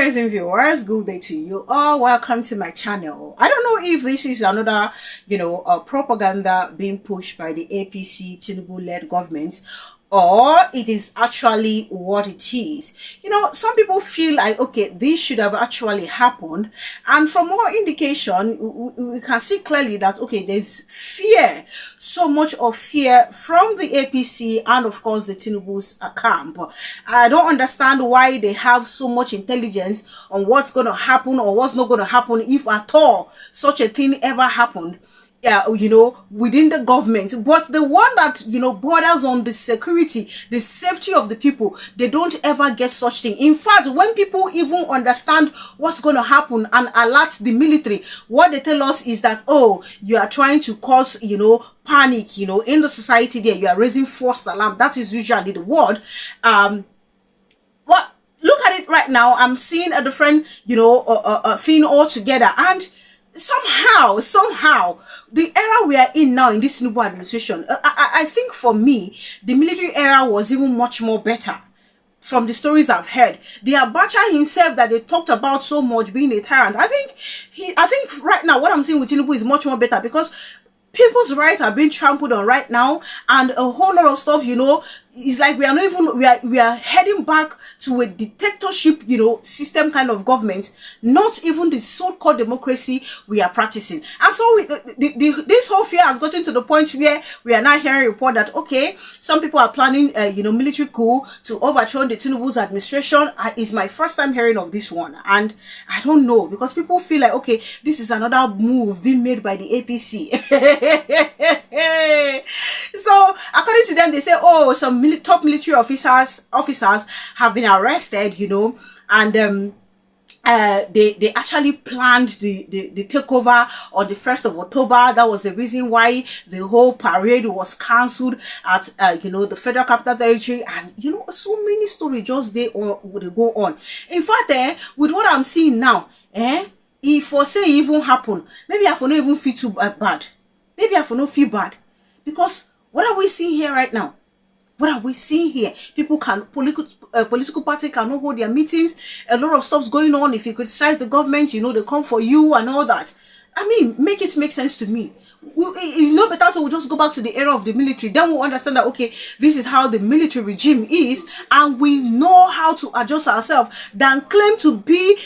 amazing viewers, good day to you all. Welcome to my channel. I don't know if this is another propaganda being pushed by the APC TINUBU led government, or it is actually what it is. Some people feel like, okay, this should have actually happened, and from more indication we can see clearly that, okay, there's fear, so much of fear from the APC and of course the TINUBU's camp. I don't understand why they have so much intelligence on what's going to happen or what's not going to happen, if at all such a thing ever happened within the government. But the one that borders on the security, the safety of the people, they don't ever get such thing. In fact, when people even understand what's going to happen and alert the military, what they tell us is that, oh, you are trying to cause panic in the society. There you are raising false alarm. That is usually the word. But look at it right now. I'm seeing a different thing altogether. And somehow the era we are in now in this TINUBU administration, I think for me the military era was even much more better. From the stories I've heard, the Abacha himself that they talked about so much being a tyrant, I think right now what I'm seeing with TINUBU is much more better, because people's rights are being trampled on right now, and a whole lot of stuff, it's like we are not even, we are heading back to a dictatorship, system kind of government, not even the so-called democracy we are practicing. And so this whole fear has gotten to the point where we are now hearing a report that, okay, some people are planning military coup to overthrow the TINUBU's administration. It's my first time hearing of this one, and I don't know, because people feel like, okay, this is another move being made by the APC. So according to them, they say, oh, some top military officers have been arrested, and they actually planned the takeover on the 1st of October. That was the reason why the whole parade was cancelled at the Federal Capital Territory, and so many stories just would go on. In fact, with what I'm seeing now, if for say even happen, maybe I for not even feel too bad. Maybe I for not feel bad, because what are we seeing here right now? What are we seeing here? People political party cannot hold their meetings. A lot of stuff's going on. If you criticize the government, they come for you and all that. I mean, make it make sense to me. It's no better, so we'll just go back to the era of the military. Then we'll understand that, okay, this is how the military regime is, and we know how to adjust ourselves, than claim to be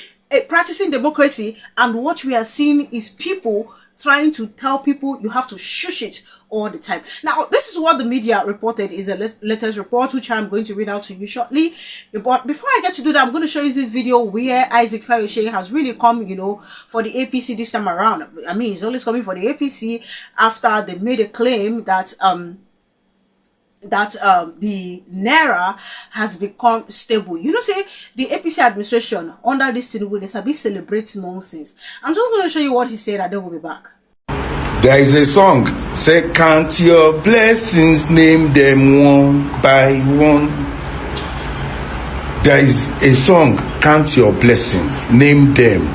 practicing democracy. And what we are seeing is people trying to tell people you have to shush it all the time. Now, this is what the media reported, is a latest report, which I'm going to read out to you shortly. But before I get to do that, I'm going to show you this video where Isaac Fayoshe has really come, for the APC this time around. I mean, he's always coming for the APC after they made a claim that the Naira has become stable. Say the APC administration under this TINUBU, they sabi celebrate nonsense. I'm just going to show you what he said, and then we'll be back. There is a song, say, count your blessings, name them one by one. There is a song, count your blessings, name them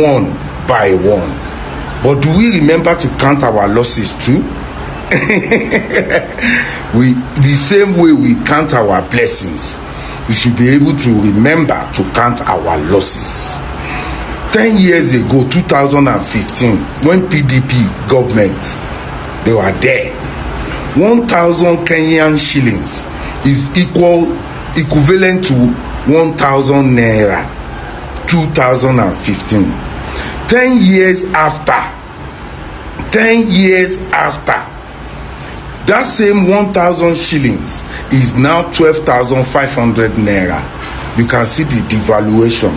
one by one. But do we remember to count our losses too? The same way we count our blessings, we should be able to remember to count our losses. 10 years ago, 2015, when PDP government, they were there, 1,000 Kenyan shillings is equivalent to 1,000 naira. 2015. 10 years after, that same 1,000 shillings is now 12,500 naira. You can see the devaluation.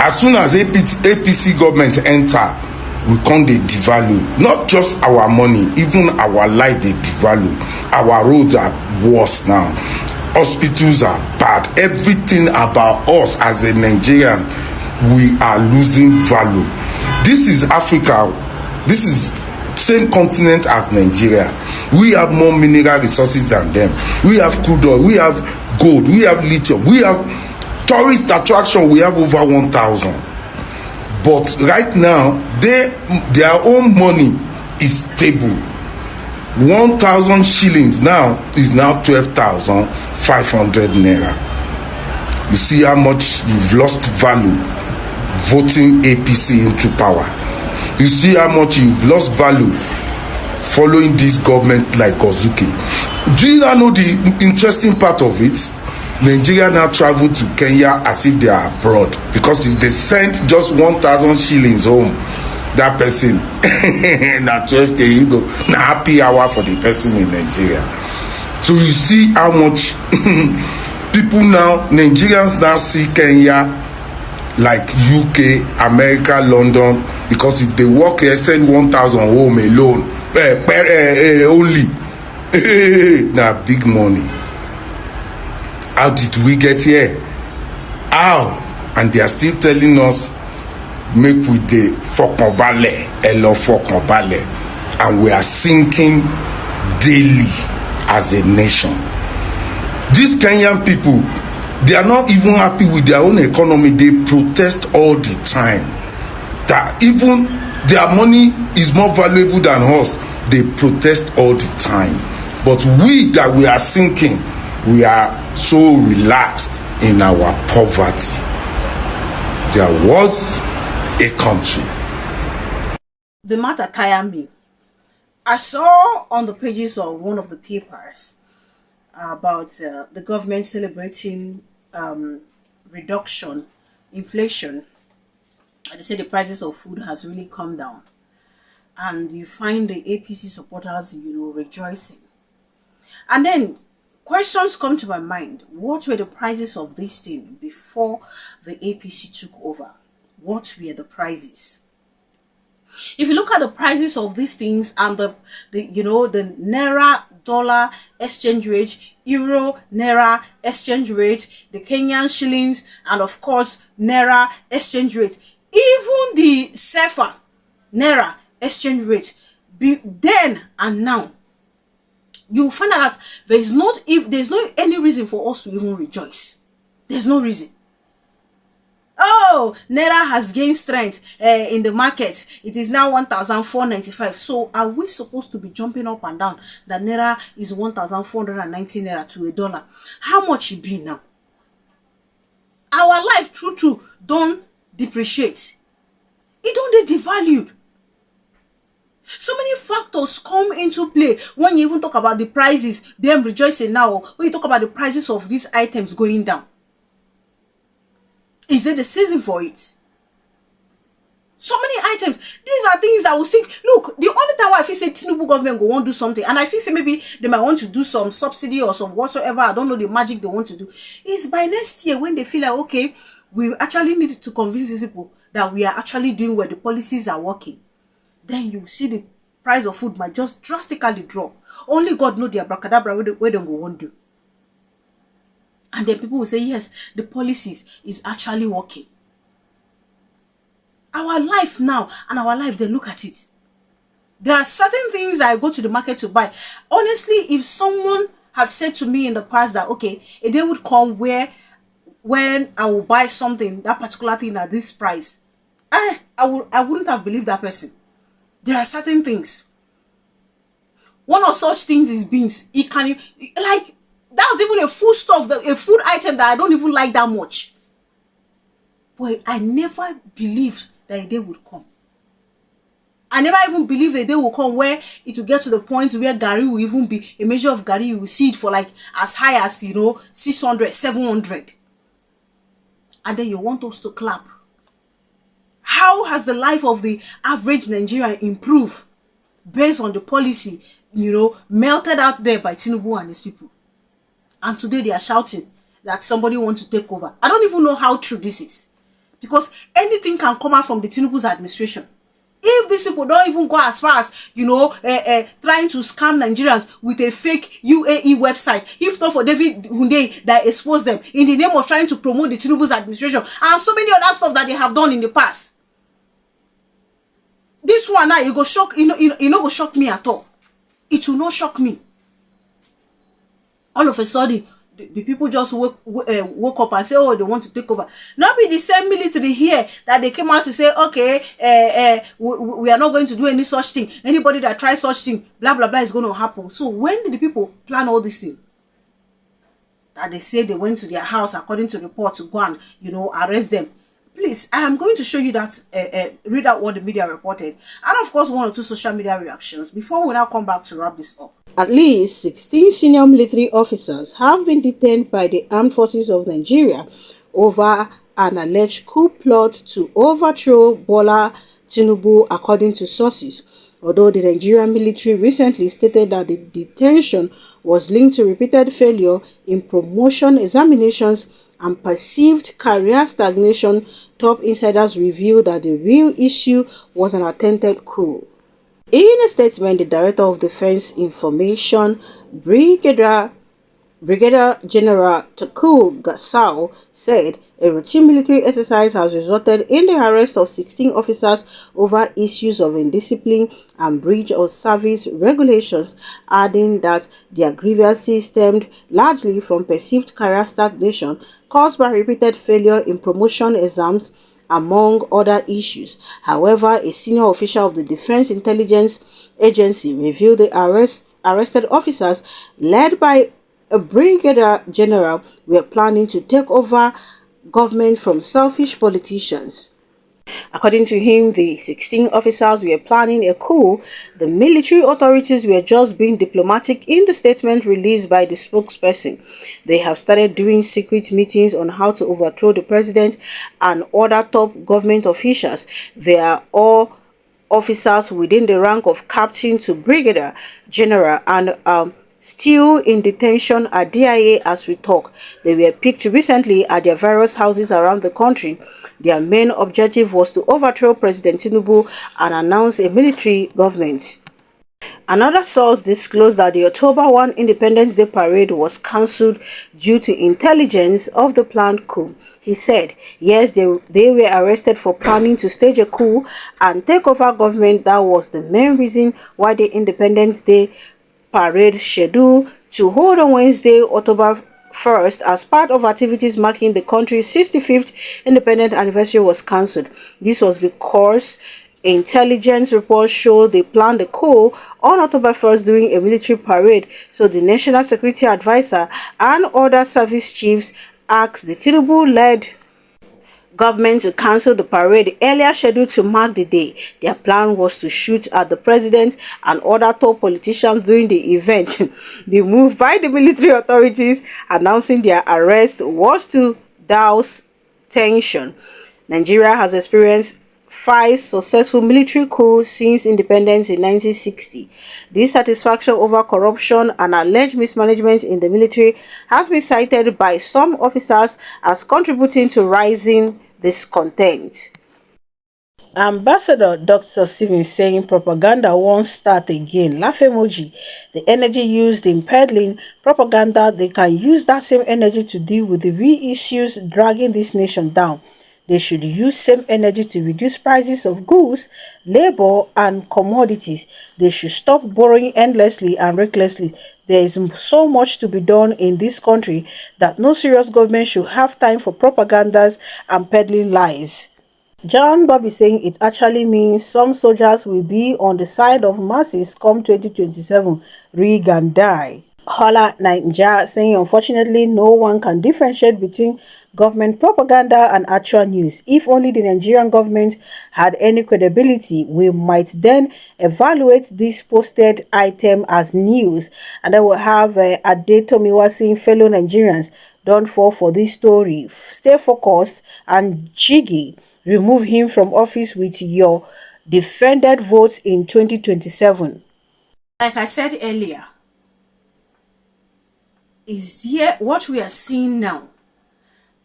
As soon as APC government enter, we come they devalue. Not just our money, even our life they devalue. Our roads are worse now. Hospitals are bad. Everything about us as a Nigerian, we are losing value. This is Africa. This is same continent as Nigeria. We have more mineral resources than them. We have crude oil, we have gold, we have lithium, we have tourist attraction, we have over 1,000. But right now, their own money is stable. 1,000 shillings now is now 12,500 naira. you see how much you've lost value voting APC into power. You see how much you've lost value following this government like Ozuki. Do you not know the interesting part of it? Nigeria now travel to Kenya as if they are abroad, because if they send just 1,000 shillings home, that person na 12k you go na happy hour for the person in Nigeria. So you see how much people now, Nigerians now see Kenya like UK, America, London, because if they work here, send 1,000 home alone, only na big money. How did we get here? How? And they are still telling us make we dey fọkànbalẹ̀, ẹ lọ fọkànbalẹ̀, and we are sinking daily as a nation. These Kenyan people, they are not even happy with their own economy. They protest all the time that even their money is more valuable than us. They protest all the time. But we that we are sinking, we are so relaxed in our poverty. There was a country. The matter tire me. I saw on the pages of one of the papers about the government celebrating reduction, inflation. They say the prices of food has really come down, and you find the APC supporters, rejoicing. And then questions come to my mind. What were the prices of this thing before the APC took over? What were the prices? If you look at the prices of these things and the naira dollar exchange rate, euro naira exchange rate, the Kenyan shillings, and of course naira exchange rate, even the CFA naira exchange rate, then and now, you find out that there's no any reason for us to even rejoice. There's no reason. Oh, naira has gained strength in the market. It is now 1,495. So are we supposed to be jumping up and down that naira is 1,490 naira to a dollar? How much it be now? Our life true don't depreciate. It don't get devalued. So many factors come into play when you even talk about the prices, them rejoicing now, when you talk about the prices of these items going down. Is it the season for it? So many items. These are things I was think. Look, the only time why I feel say TINUBU government go want to do something, and I feel say maybe they might want to do some subsidy or some whatsoever. I don't know the magic they want to do. Is by next year when they feel like, okay, we actually need to convince these people that we are actually doing where the policies are working. Then you see the price of food might just drastically drop. Only God know the abracadabra where they go want to do. And then people will say, yes, the policies is actually working. Our life now and our life, they look at it. There are certain things I go to the market to buy. Honestly, if someone had said to me in the past that, okay, a day would come where when I will buy something, that particular thing at this price, I wouldn't have believed that person. There are certain things. One of such things is beans. It can, like, that was even a food stuff, a food item that I don't even like that much. But I never believed that a day would come. I never even believed a day will come where it will get to the point where Gary will even be, a measure of Gary, you will see it for like as high as, 600, 700. And then you want us to clap. How has the life of the average Nigerian improved based on the policy, melted out there by TINUBU and his people? And today they are shouting that somebody wants to take over. I don't even know how true this is. Because anything can come out from the TINUBU's administration. If these people don't even go as far as, trying to scam Nigerians with a fake UAE website, if not for David Hunde that exposed them in the name of trying to promote the TINUBU's administration and so many other stuff that they have done in the past. This one now, it go shock, go shock me at all. It will not shock me. All of a sudden, the people just woke up and say, oh, they want to take over. Not be the same military here that they came out to say, okay, we are not going to do any such thing. Anybody that tries such thing, blah, blah, blah, is going to happen. So when did the people plan all this thing? that they say they went to their house according to report to go and, you know, arrest them. Please, I am going to show you that, read out what the media reported, and of course 1 or 2 social media reactions before we now come back to wrap this up. At least 16 senior military officers have been detained by the Armed Forces of Nigeria over an alleged coup plot to overthrow Bola TINUBU, according to sources. Although the Nigerian military recently stated that the detention was linked to repeated failure in promotion examinations and perceived career stagnation, top insiders revealed that the real issue was an attempted coup. In a statement, the Director of Defense Information, Brigadier General Tukur Gusau, said a routine military exercise has resulted in the arrest of 16 officers over issues of indiscipline and breach of service regulations, adding that their grievances stemmed largely from perceived career stagnation caused by repeated failure in promotion exams, among other issues. However, a senior official of the Defense Intelligence Agency revealed the arrested officers, led by a brigadier general, were planning to take over government from selfish politicians. According to him, the 16 officers were planning a coup. The military authorities were just being diplomatic in the statement released by the spokesperson. They have started doing secret meetings on how to overthrow the president and other top government officials. They are all officers within the rank of captain to brigadier general and still in detention at DIA as we talk. They were picked recently at their various houses around the country. Their main objective was to overthrow President TINUBU and announce a military government. Another source disclosed that the October 1 Independence Day parade was cancelled due to intelligence of the planned coup. He said, yes, they were arrested for planning to stage a coup and take over government. That was the main reason why the Independence Day parade scheduled to hold on Wednesday, October 1st, as part of activities marking the country's 65th independent anniversary, was cancelled. This was because intelligence reports showed they planned the coup on October 1st during a military parade. So the National Security Advisor and other service chiefs asked the TINUBU-led government to cancel the parade earlier scheduled to mark the day. Their plan was to shoot at the president and other top politicians during the event. The move by the military authorities announcing their arrest was to douse tension. Nigeria has experienced 5 successful military coups since independence in 1960. Dissatisfaction over corruption and alleged mismanagement in the military has been cited by some officers as contributing to rising discontent. Ambassador Dr. Stephen saying propaganda won't start again. Laugh emoji. The energy used in peddling propaganda, they can use that same energy to deal with the real issues dragging this nation down. They should use same energy to reduce prices of goods, labor, and commodities. They should stop borrowing endlessly and recklessly. There is so much to be done in this country that no serious government should have time for propagandas and peddling lies. John Bobby saying it actually means some soldiers will be on the side of masses come 2027, rig and die. Holla Nigeria saying unfortunately no one can differentiate between government propaganda and actual news. If only the Nigerian government had any credibility, we might then evaluate this posted item as news, and then we'll have Adetomiwa saying, fellow Nigerians, don't fall for this story. Stay focused and jiggy. Remove him from office with your defended votes in 2027. Like I said earlier, is there what we are seeing now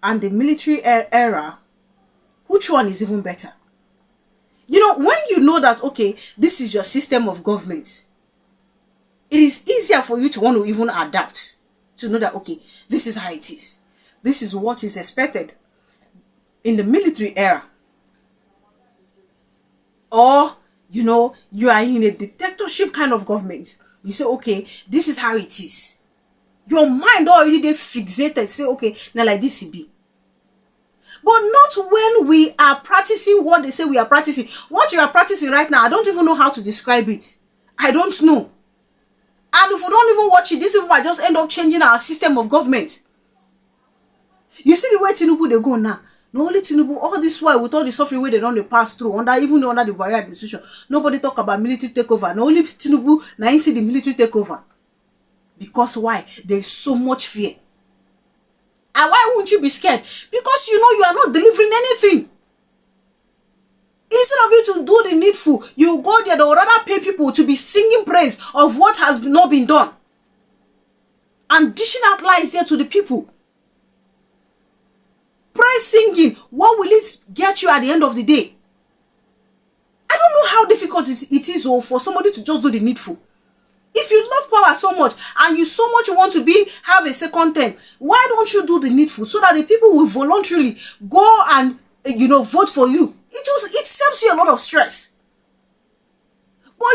and the military era, which one is even better? You know, when you know that, okay, this is your system of government, it is easier for you to want to even adapt, to know that, okay, this is how it is. This is what is expected in the military era. Or, you know, you are in a dictatorship kind of government. You say, okay, this is how it is. Your mind already they fixated, say, okay, now like this it be. But not when we are practicing what they say we are practicing. What you are practicing right now, I don't even know how to describe it. I don't know. And if we don't even watch it, these people might just end up changing our system of government. You see the way TINUBU they go now. Not only TINUBU, all this while with all the suffering way they don't pass through even under the Buhari administration, nobody talk about military takeover. Not only TINUBU now you see the military takeover. Because why? There's so much fear. And why won't you be scared? Because you know you are not delivering anything. Instead of you to do the needful, you go there, they would rather pay people to be singing praise of what has not been done. And dishing out lies there to the people. Praise singing, what will it get you at the end of the day? I don't know how difficult it is for somebody to just do the needful. If you love power so much and you so much want to have a second term, why don't you do the needful so that the people will voluntarily go and vote for you? It saves you a lot of stress. But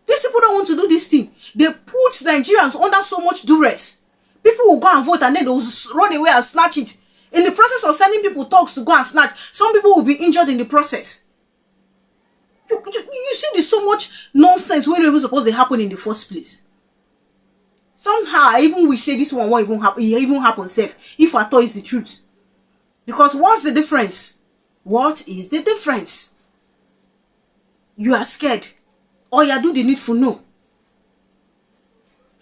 these people don't want to do this thing. They put Nigerians under so much duress. People will go and vote and then they will run away and snatch it. In the process of sending people talks to go and snatch, some people will be injured in the process. You see, there's so much nonsense when even supposed to happen in the first place. Somehow, even we say this one won't even happen. It even happens safe if I thought it's the truth. Because what's the difference? What is the difference? You are scared, or you do the needful. No.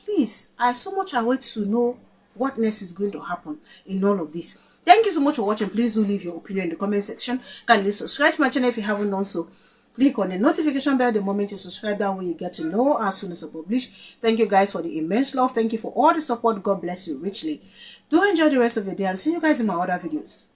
Please, I so much await to know what next is going to happen in all of this. Thank you so much for watching. Please do leave your opinion in the comment section. Kindly subscribe to my channel if you haven't done so. Click on the notification bell the moment you subscribe. That way you get to know as soon as I publish. Thank you guys for the immense love. Thank you for all the support. God bless you richly. Do enjoy the rest of your day and see you guys in my other videos.